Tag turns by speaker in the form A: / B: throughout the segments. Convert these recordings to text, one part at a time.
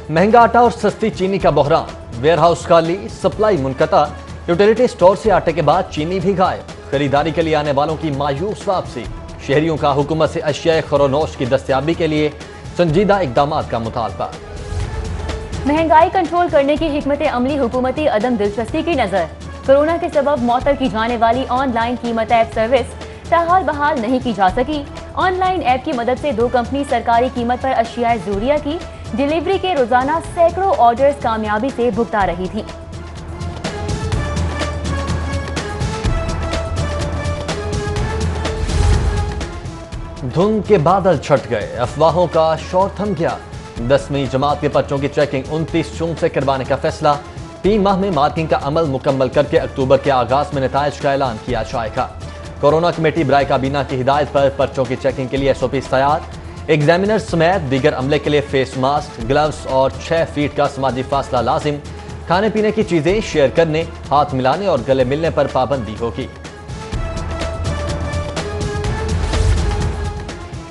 A: महंगा आटा और सस्ती चीनी का बहरान, वेयरहाउस खाली, सप्लाई मुनक़ता। यूटिलिटी स्टोर से आटे के बाद चीनी भी गायब। खरीदारी के लिए आने वालों की मायूस वापसी। शहरियों का हुकूमत से अशिया खरोनोश की दस्तयाबी के लिए संजीदा इकदाम का मुतालबा।
B: महंगाई कंट्रोल करने की हिकमत अमली हुकूमती अदम दिलचस्पी की नजर। कोरोना के सबब मौतर की जाने वाली ऑनलाइन कीमत ऐप सर्विस ताहाल बहाल नहीं की जा सकी। ऑनलाइन ऐप की मदद से दो कंपनी सरकारी कीमत पर अशिया ज़रूरिया की डिलीवरी के रोजाना सैकड़ों ऑर्डर्स कामयाबी से भुगता रही थी।
A: धुंध के बादल छट गए, अफवाहों का शोर थम गया। 10वीं जमात के बच्चों की चेकिंग 29 जून से करवाने का फैसला। 3 माह में मार्किंग का अमल मुकम्मल करके अक्टूबर के आगाज में नताइज का ऐलान किया जाएगा। कोरोना कमेटी बराए काबीना की हिदायत पर पर्चों की चेकिंग के लिए SOP तैयार। एग्जामिनर समेत दीगर अमले के लिए फेस मास्क, ग्लव्स और 6 फीट का समाजी फासला लाजिम। खाने पीने की चीजें शेयर करने, हाथ मिलाने और गले मिलने पर पाबंदी होगी।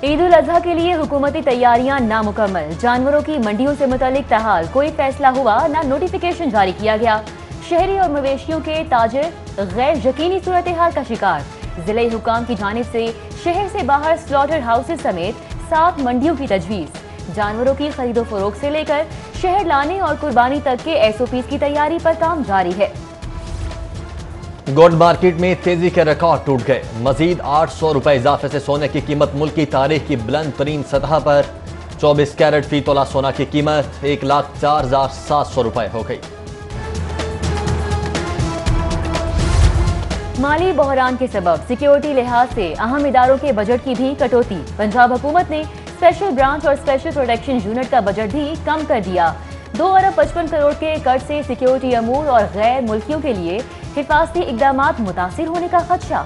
B: ईद उल अजहा के लिए हुकूमती तैयारियां नामुकम्मल। जानवरों की मंडियों से मुतालिक ताहाल कोई फैसला हुआ ना नोटिफिकेशन जारी किया गया। शहरी और मवेशियों के ताजिर गैर यकीनी सूरत हाल का शिकार। जिले हुकाम की जानिब से शहर से बाहर स्लॉटर हाउसेज समेत 7 मंडियों की तजवीज। जानवरों की खरीदो फरोख्त से लेकर शहर लाने और कुर्बानी तक के SOPs की तैयारी पर काम जारी है।
A: गोल्ड मार्केट में तेजी के रिकॉर्ड टूट गए। मजीद 800 रुपए इजाफे से सोने की कीमत मुल्क की तारीख की बुलंद तरीन सतह पर। 24 कैरेट फी तोला सोना की कीमत 1,04,700 रुपए हो गई।
B: माली बहरान के सबब सिक्योरिटी लिहाज से अहम इदारों के बजट की भी कटौती। पंजाब हुकूमत ने स्पेशल ब्रांच और स्पेशल प्रोटेक्शन यूनिट का बजट भी कम कर दिया। 2 अरब 55 करोड़ के कट से सिक्योरिटी अमूर और गैर मुल्कियों के लिए हिफाजती इकदामात मुतासिर होने का खदशा।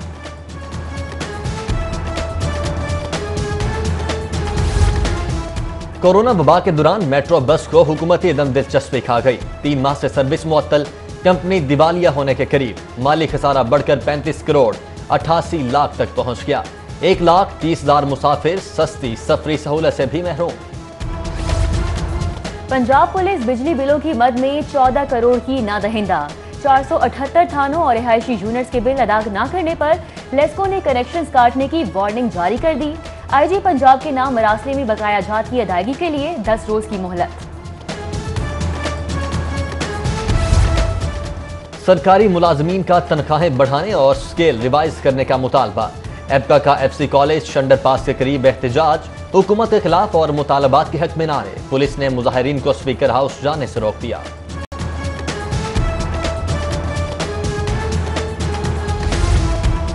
A: कोरोना वबा के दौरान मेट्रो बस को हुकूमती अदम दिलचस्पी खा गई। 3 माह से सर्विस मुअत्तल, कंपनी दिवालिया होने के करीब। माली खसारा बढ़कर 35 करोड़ 88 लाख तक पहुंच गया। 1,30,000 मुसाफिर सस्ती सफरी सहूलत से भी महरूम।
B: पंजाब पुलिस बिजली बिलों की मद में 14 करोड़ की नादहिंदा। 478 थानों और रिहायशी यूनिट्स के बिल अदा न करने पर लेस्को ने कनेक्शंस काटने की वार्निंग जारी कर दी। IG पंजाब के नाम मरासले में बकाया जात की अदायगी के लिए 10 रोज की मोहलत।
A: सरकारी मुलाजमीन का तनख्वाहें बढ़ाने और स्केल रिवाइज करने का मुतालबा। एबका का FC कॉलेज शंडर पास के करीब एहतजाज। हुकूमत के खिलाफ और मुतालबात के हक में नारे। पुलिस ने मुजाहिरीन को स्पीकर हाउस जाने से रोक दिया।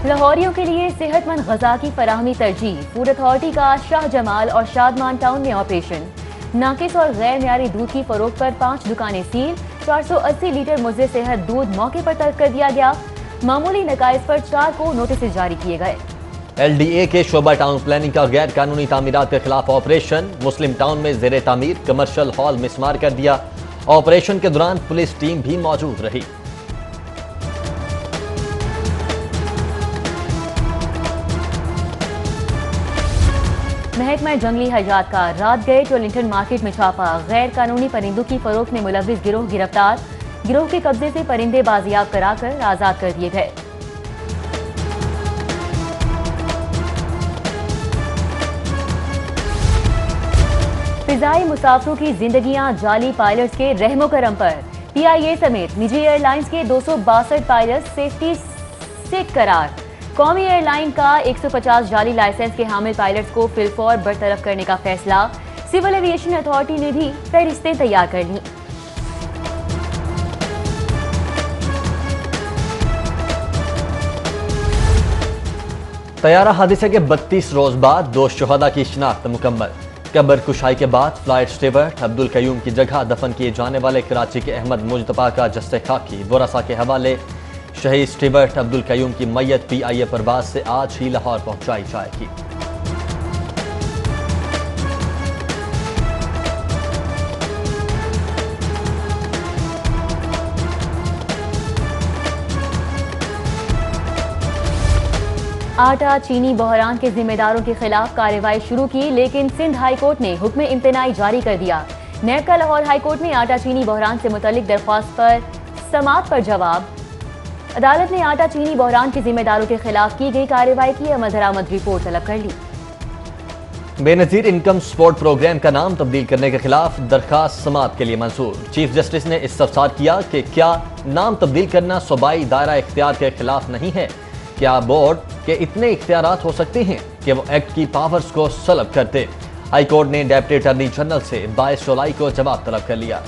B: लाहौरियों के लिए सेहतमंद गजा की फराहमी तरजीह। फूड अथॉरिटी का शाह जमाल और शादमान टाउन में ऑपरेशन। नाकिस और गैर म्यारी दूध की फरोख्त पर 5 दुकानें सील। 480 लीटर मुज़े सेहत दूध मौके पर तलब कर दिया गया। मामूली नकाइज पर 4 को नोटिस जारी किए गए।
A: LDA के शोबा टाउन प्लानिंग का गैर कानूनी तामीरात के खिलाफ ऑपरेशन। मुस्लिम टाउन में जेरे तामीर कमर्शियल हॉल मिसमार कर दिया। ऑपरेशन के दौरान पुलिस टीम भी मौजूद रही।
B: महकमा जंगली हयात का रात गए टोलिंगटन मार्केट में छापा। गैर कानूनी परिंदों की फरोख्त में मुलविस गिरोह गिरफ्तार। गिरोह के कब्जे से परिंदे बाजियाब कराकर आजाद कर दिए गए। फिजाई मुसाफिरों की जिंदगियां जाली पायलट्स के रहमो करम पर। PIA समेत निजी एयरलाइंस के 262 पायलट सेफ्टी सिक करार। कौमी एयरलाइन का 150 जाली लाइसेंस के हामिल पायलट्स को फिलफौर बरतरफ करने का फैसला। सिविल एविएशन अथॉरिटी ने भी फहरिस्तें तैयार कर ली।
A: तैयारा हादसे के 32 रोज बाद 2 शुहदा की शिनाख्त मुकम्मल। कब्र कुशाई के बाद फ्लाइट स्टीवर्ड अब्दुल कयूम की जगह दफन किए जाने वाले कराची के अहमद मुजतबा का जस्से खाकी बोरासा के हवाले। शहीद स्टीवर्ड अब्दुल कयूम की मैयत PIA परवाज से आज ही लाहौर पहुंचाई जाएगी।
B: आटा चीनी बहरान के जिम्मेदारों के खिलाफ कार्रवाई शुरू की, लेकिन सिंध हाई कोर्ट ने हुक्म इम्तनाई जारी कर दिया। नैब का लाहौर हाईकोर्ट में आटा चीनी बहरान से मुतल्लिक दरख्वास्त पर समाअत पर जवाब। अदालत ने आटा चीनी बहरान के जिम्मेदारों के खिलाफ की गई कार्रवाई की अमल दरामद रिपोर्ट तलब कर ली।
A: बेनजीर इनकम सपोर्ट प्रोग्राम का नाम तब्दील करने के खिलाफ दरखास्त समाअत के लिए मंजूर। चीफ जस्टिस ने इस्तफसार किया कि क्या नाम तब्दील करना सूबाई दायरा इख्तियार के खिलाफ नहीं है? क्या बोर्ड के इतने इख्तियारात हो सकते हैं कि वो एक्ट की पावर्स को सलब कर दे? हाई कोर्ट ने डेप्टी अटॉर्नी जनरल से 22 जुलाई को जवाब तलब कर लिया।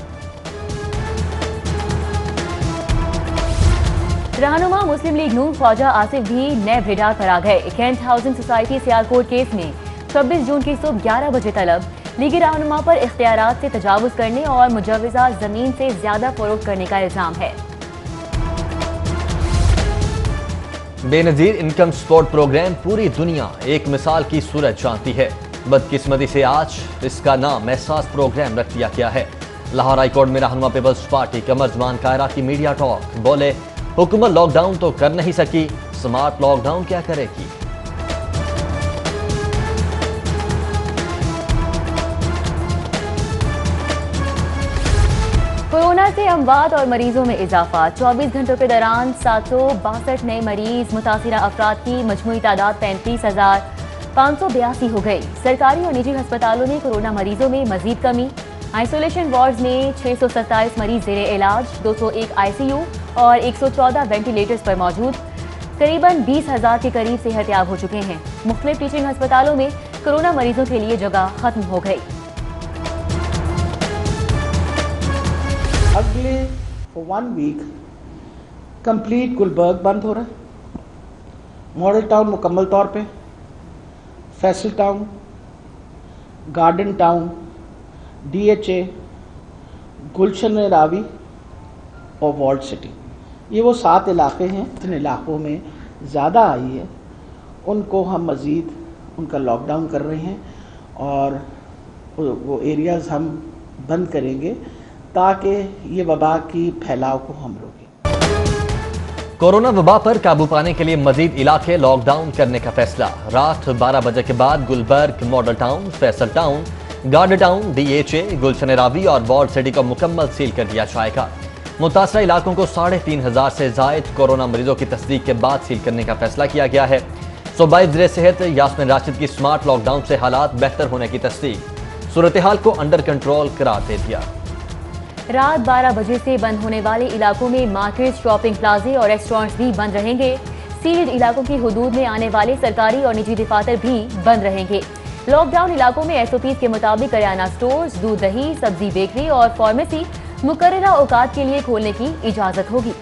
B: रहनुमा मुस्लिम लीग नून ख्वाजा आसिफ भी नैब रेडार पर आ गए। Cantt housing society Sialkot case में 26 जून की सुबह 11 बजे तलब लीगी रहनुमा पर इख्तियारात से तजावुज करने और मुजव्वज़ा जमीन से ज्यादा फरोख्त करने का इल्जाम है।
A: बेनजीर इनकम सपोर्ट प्रोग्राम पूरी दुनिया एक मिसाल की सूरत जानती है। बदकिस्मती से आज इसका नाम एहसास प्रोग्राम रख दिया गया है। लाहौर हाईकोर्ट में रहनुमा पीपल्स पार्टी कमर जमान कायरा की मीडिया टॉक। बोले, हुकूमत लॉकडाउन तो कर नहीं सकी, स्मार्ट लॉकडाउन क्या करेगी?
B: कोरोना से अमवात और मरीजों में इजाफा। 24 घंटों के दौरान 762 नए मरीज। मुतासिरा अफराद की मजमूई तादाद 35,582 हो गई। सरकारी और निजी अस्पतालों में कोरोना मरीजों में मजीद कमी। आइसोलेशन वार्ड्स में 627 मरीज जेरे इलाज, 201 ICU और 114 वेंटिलेटर्स पर मौजूद। करीबन 20,000 के करीब सेहतयाब हो चुके हैं। मुख्तलिफ टीचिंग अस्पतालों में कोरोना मरीजों के लिए जगह खत्म हो गई।
C: अगले 1 वीक कंप्लीट गुलबर्ग बंद हो रहा है, मॉडल टाउन मुकम्मल तौर पे, Faisal town, garden town, DHA, Gulshan Ravi और वॉल्ट सिटी, ये वो 7 इलाके हैं। जिन इलाकों में ज़्यादा आई है उनको हम मज़ीद उनका लॉकडाउन कर रहे हैं और वो एरियाज़ हम बंद करेंगे ताकि ये वबा की फैलाव को हम रोकें।
A: कोरोना वबा पर काबू पाने के लिए मजीद इलाके लॉकडाउन करने का फैसला। रात 12 बजे के बाद Gulberg, model town, Faisal town, garden town, DHA, Gulshan Ravi और वॉल्ट सिटी को मुकम्मल सील कर दिया जाएगा। मुतासरा इलाकों को 3,500 से जायद कोरोना मरीजों की तस्दीक के बाद सील करने का फैसला किया गया है। सूबाई वज़ीर सेहत यास्मीन राशिद की स्मार्ट लॉकडाउन से हालात बेहतर होने की तस्दीक, सूरत हाल को अंडर कंट्रोल करार दे दिया।
B: रात 12 बजे से बंद होने वाले इलाकों में मार्केट, शॉपिंग प्लाजे और रेस्टोरेंट्स भी बंद रहेंगे। सील्ड इलाकों की हुदूद में आने वाले सरकारी और निजी दफातर भी बंद रहेंगे। लॉकडाउन इलाकों में SOPs के मुताबिक करियाना स्टोर्स, दूध, दही, सब्जी, बेकरी और फार्मेसी मुकर्ररा औकात के लिए खोलने की इजाजत होगी।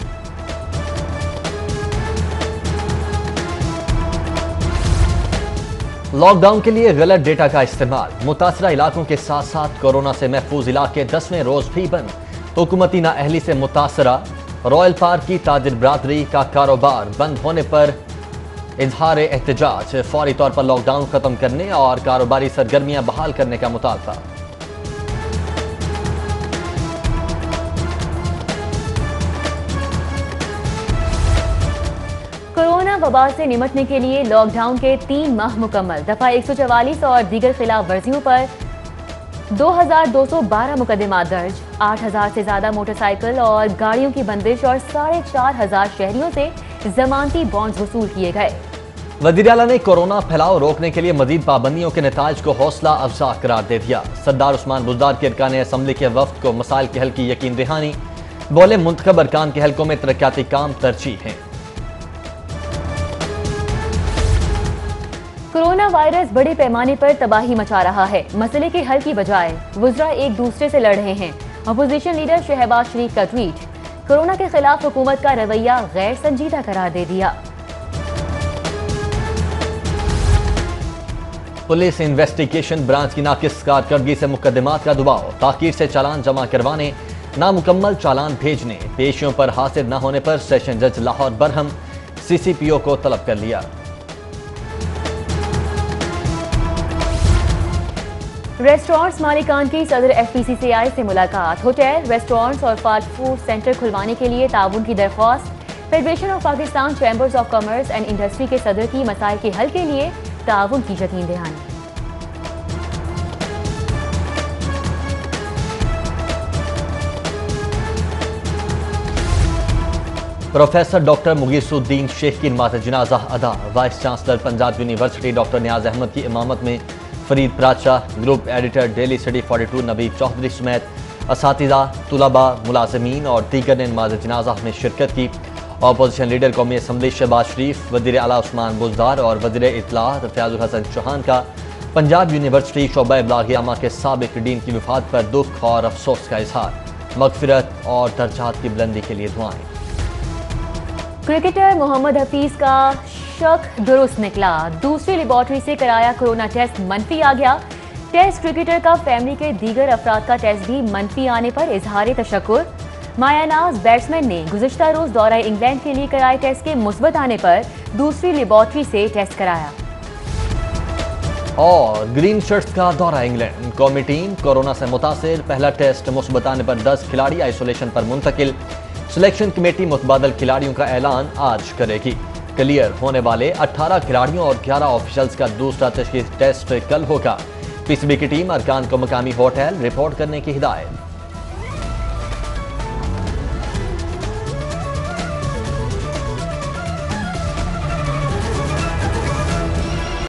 A: लॉकडाउन के लिए गलत डेटा का इस्तेमाल। मुतासरा इलाकों के साथ साथ कोरोना से महफूज इलाके 10वें रोज भी बंद। हुकूमती नाअहली से मुतासरा रॉयल पार्क की ताजिर बरादरी का कारोबार बंद होने पर इजहार एहतजाज। फौरी तौर पर लॉकडाउन खत्म करने और कारोबारी सरगर्मियां बहाल करने का मुतालबा।
B: कोरोना वबा से निपटने के लिए लॉकडाउन के 3 माह मुकम्मल। दफा 144 और दीगर खिलाफ वर्जियों पर 2,212 मुकदमा दर्ज। 8,000 से ज्यादा मोटरसाइकिल और गाड़ियों की बंदिश और 4,500 शहरियों से जमानती बॉन्ड वसूल किए गए।
A: वज़ीर आला ने कोरोना फैलाव रोकने के लिए मजीद पाबंदियों के नताज को हौसला अफजा करार दे दिया। सरदार उस्मान बुज़दार के अरकान असम्बली के वफ्द को मसाइल के हल की यकीन दहानी। बोले, मुंतखब अरकान के हलकों में तरक्याती काम तरजीह हैं।
B: कोरोना वायरस बड़े पैमाने पर तबाही मचा रहा है। मसले के हल की बजाय वुज़रा एक दूसरे से लड़ रहे हैं। अपोजिशन लीडर शहबाज शरीफ का ट्वीट कोरोना के खिलाफ हुकूमत का रवैया गैर संजीदा करार दे दिया।
A: पुलिस इन्वेस्टिगेशन ब्रांच की नाकिस कारकर्दगी से मुकदमात का दबाव। ताखीर से चालान जमा करवाने, नामुकम्मल चालान भेजने, पेशियों पर हासिल न होने पर सेशन जज लाहौर बरहम CCPO को तलब कर लिया।
B: रेस्टोरेंट्स मालिकान की सदर FPCCI से मुलाकात। होटल, रेस्टोरेंट्स और फास्ट फूड सेंटर खुलवाने के लिए ताउन की दरख्वास्त। Federation of Pakistan chambers of commerce and industry के सदर की मसाइल के हल के लिए ताउन की यकीन दहानी।
A: प्रोफेसर डॉक्टर मुगीसुद्दीन शेख की नमाज़ जनाजा अदा। Vice chancellor Punjab university doctor Niaz Ahmed की इमामत में Farid Pracha, group editor daily स्टडी 42 नबी चौधरी समेत असातिज़ा, तुलबा, मुलाजमीन और दीगर ने नमाज जनाजा में शिरकत की। अपोजिशन लीडर कौमी असम्बली शहबाज शरीफ, वज़ीर आला उस्मान बुज़दार और वज़ीर इत्तलात फयाजुल हसन चौहान का पंजाब यूनिवर्सिटी शोबा इब्लागियामा के साबिक डीन की वफात पर दुख और अफसोस का इजहार। मगफिरत और दर्जात की बुलंदी के लिए दुआएं।
B: क्रिकेटर मोहम्मद हफीज का शक दुरुस्त निकला। दूसरी लेबॉर्ट्री से कराया कोरोना टेस्ट मनफी आ गया। टेस्ट क्रिकेटर का फैमिली के दीगर अफराद का टेस्ट भी मनफी आने पर इजहार तशक्कुर। मायानाज बैट्समैन ने गुज़िश्ता रोज दौरा इंग्लैंड के लिए कराए टेस्ट के मुस्बत आने पर दूसरी लेबॉर्ट्री से टेस्ट कराया।
A: और ग्रीन शर्ट्स का दौरा इंग्लैंड। कौमी टीम कोरोना से मुतासिर, पहला टेस्ट मुस्बत आने पर 10 खिलाड़ी आइसोलेशन पर मुंतकिल। सिलेक्शन कमेटी मुतबादल खिलाड़ियों का ऐलान आज करेगी। क्लियर होने वाले 18 खिलाड़ियों और 11 ऑफिशियल्स का दूसरा तशखीस टेस्ट कल होगा। पीसीबी की टीम अरकान को मकामी होटल रिपोर्ट करने की हिदायत।